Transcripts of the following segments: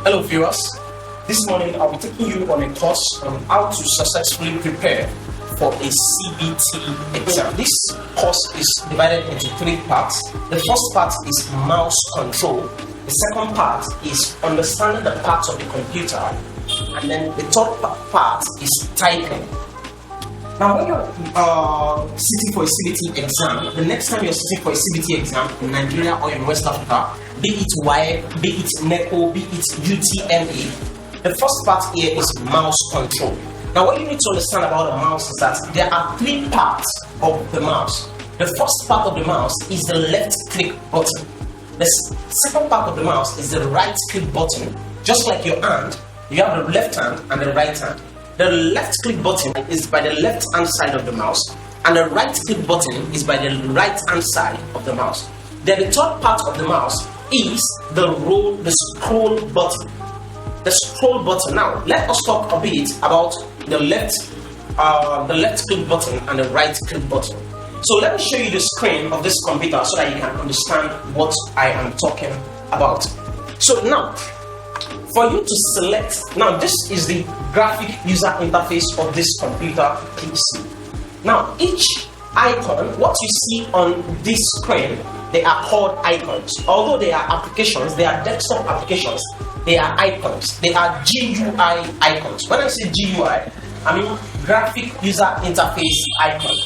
Hello viewers, this morning I'll be taking you on a course on how to successfully prepare for a CBT exam. This course is divided into 3 parts. The first part is mouse control. The second part is understanding the parts of the computer. And then the third part is typing. Now when you're sitting for a CBT exam, the next time you're sitting for a CBT exam in Nigeria or in West Africa, be it WAEC, be it NECO, be it UTME, the first part here is mouse control. Now what you need to understand about a mouse is that there are 3 parts of the mouse. The first part of the mouse is the left click button. The second part of the mouse is the right click button. Just like your hand, you have the left hand and the right hand. The left click button is by the left hand side of the mouse, and the right click button is by the right hand side of the mouse. Then the third part of the mouse is the scroll button. The scroll button. Now let us talk a bit about the left click button and the right click button. So let me show you the screen of this computer so that you can understand what I am talking about. So now, for you to select, now this is the graphic user interface of this computer PC. Now each icon, what you see on this screen, they are called icons. Although they are applications, they are desktop applications, they are icons. They are GUI icons. When I say GUI, I mean graphic user interface icon.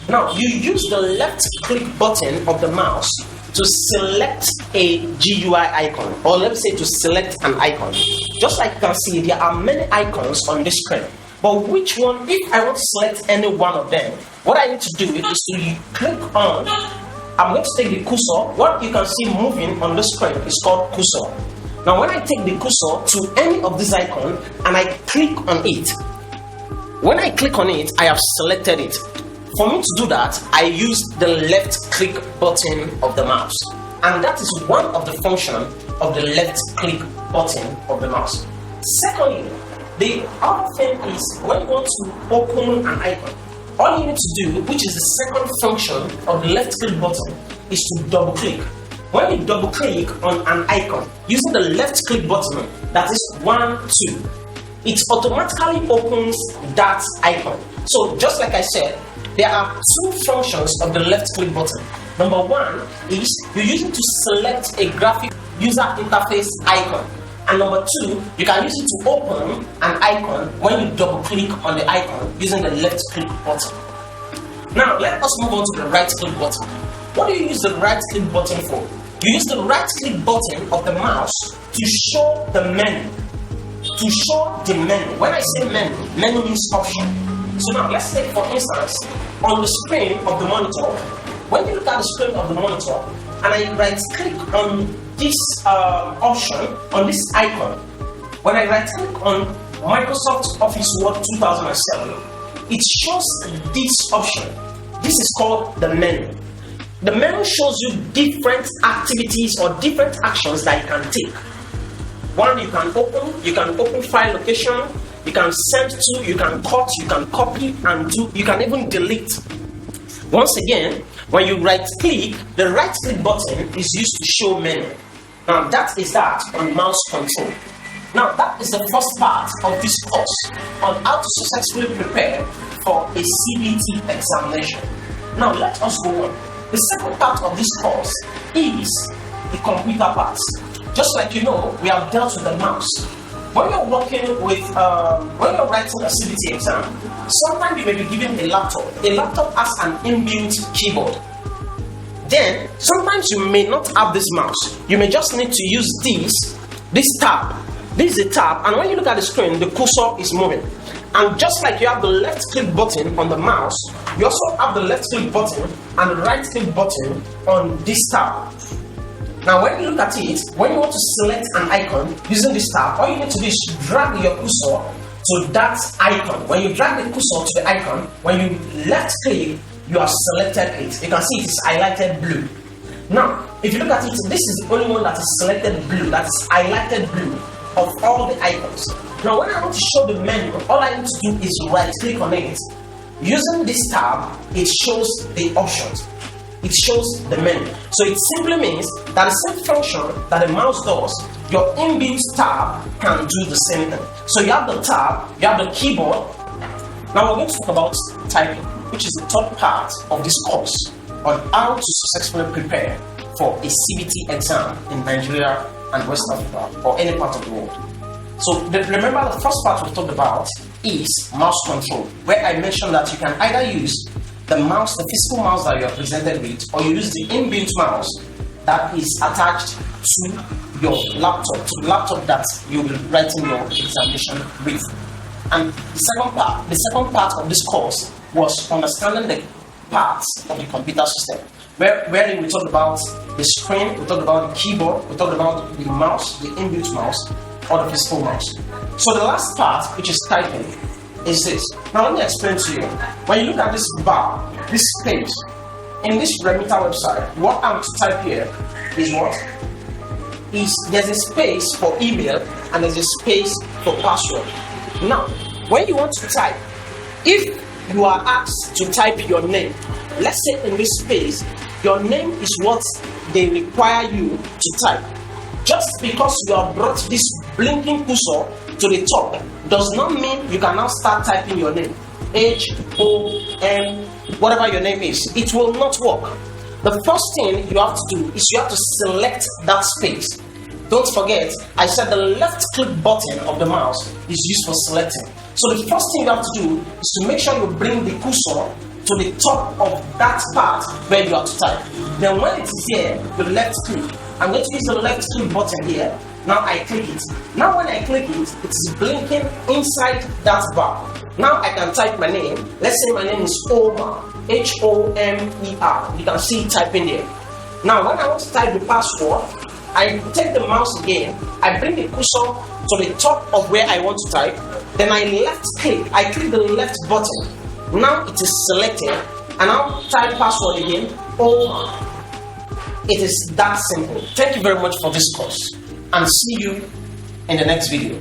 Now you use the left click button of the mouse to select a GUI icon, or let me say to select an icon. Just like you can see, there are many icons on this screen, but which one, if I want to select any one of them, what I need to do is to click on, I'm going to take the cursor. What you can see moving on the screen is called cursor. Now when I take the cursor to any of these icons and I click on it, when I click on it, I have selected it. For me to do that, I use the left click button of the mouse, and that is one of the functions of the left click button of the mouse. Secondly, the other thing is when you want to open an icon, all you need to do, which is the second function of the left click button, is to double click. When you double click on an icon using the left click button, that is 1, 2, it automatically opens that icon. So just like I said, there are 2 functions of the left click button. Number 1 is you use it to select a graphic user interface icon, and number 2, you can use it to open an icon when you double click on the icon using the left click button. Now let us move on to the right click button. What do you use the right click button for? You use the right click button of the mouse to show the menu. To show the menu. When I say menu means option. So now let's take for instance, on the screen of the monitor, when you look at the screen of the monitor and I right click on this option, on this icon, when I right click on Microsoft Office Word 2007, it shows this option. This is called the menu. The menu shows you different activities or different actions that you can take. One, you can open file location, you can send to, you can cut, you can copy and do, you can even delete. Once again, when you right click, the right click button is used to show menu. Now that is that on mouse control. Now that is the first part of this course on how to successfully prepare for a CBT examination. Now let us go on. The second part of this course is the computer part. Just like you know, we have dealt with the mouse. When you're working with, when you're writing a CBT exam, sometimes you may be given a laptop. A laptop has an inbuilt keyboard. Then, sometimes you may not have this mouse. You may just need to use this tab. This is a tab, and when you look at the screen, the cursor is moving. And just like you have the left click button on the mouse, you also have the left click button and the right click button on this tab. Now when you look at it, when you want to select an icon using this tab, all you need to do is drag your cursor to that icon. When you drag the cursor to the icon, when you left click, you have selected it. You can see it is highlighted blue. Now, if you look at it, this is the only one that is selected blue, that is highlighted blue of all the icons. Now when I want to show the menu, all I need to do is right click on it. Using this tab, it shows the options. It shows the menu. So it simply means that the same function that the mouse does your inbuilt tab can do the same thing. So you have the tab, you have the keyboard. Now we're going to talk about typing, which is the third part of this course on how to successfully prepare for a CBT exam in Nigeria and West Africa or any part of the world. So remember, the first part we talked about is mouse control, where I mentioned that you can either use the mouse, the physical mouse that you are presented with, or you use the inbuilt mouse that is attached to your laptop, to the laptop that you will be writing your examination with. And the second part of this course was understanding the parts of the computer system, wherein we talked about the screen, we talked about the keyboard, we talked about the mouse, the inbuilt mouse, or the physical mouse. So the last part, which is typing, is this. Now let me explain to you. When you look at this bar, this space, in this Remita website, what I'm to type here is what? There's a space for email and there's a space for password. Now, when you want to type, if you are asked to type your name, let's say in this space, your name is what they require you to type. Just because you have brought this blinking cursor to the top does not mean you can now start typing your name. H-O-M, whatever your name is. It will not work. The first thing you have to do is you have to select that space. Don't forget, I said the left click button of the mouse is used for selecting. So the first thing you have to do is to make sure you bring the cursor to the top of that part where you have to type. Then when it is here, you left click. I'm going to use the left click button here. Now I click it. Now when I click it, it is blinking inside that bar. Now I can type my name. Let's say my name is Omar, H-O-M-E-R. You can see it typing there. Now when I want to type the password, I take the mouse again, I bring the cursor to the top of where I want to type, then I left click, I click the left button. Now it is selected, and I'll type password again, Omar. It is that simple. Thank you very much for this course, and see you in the next video.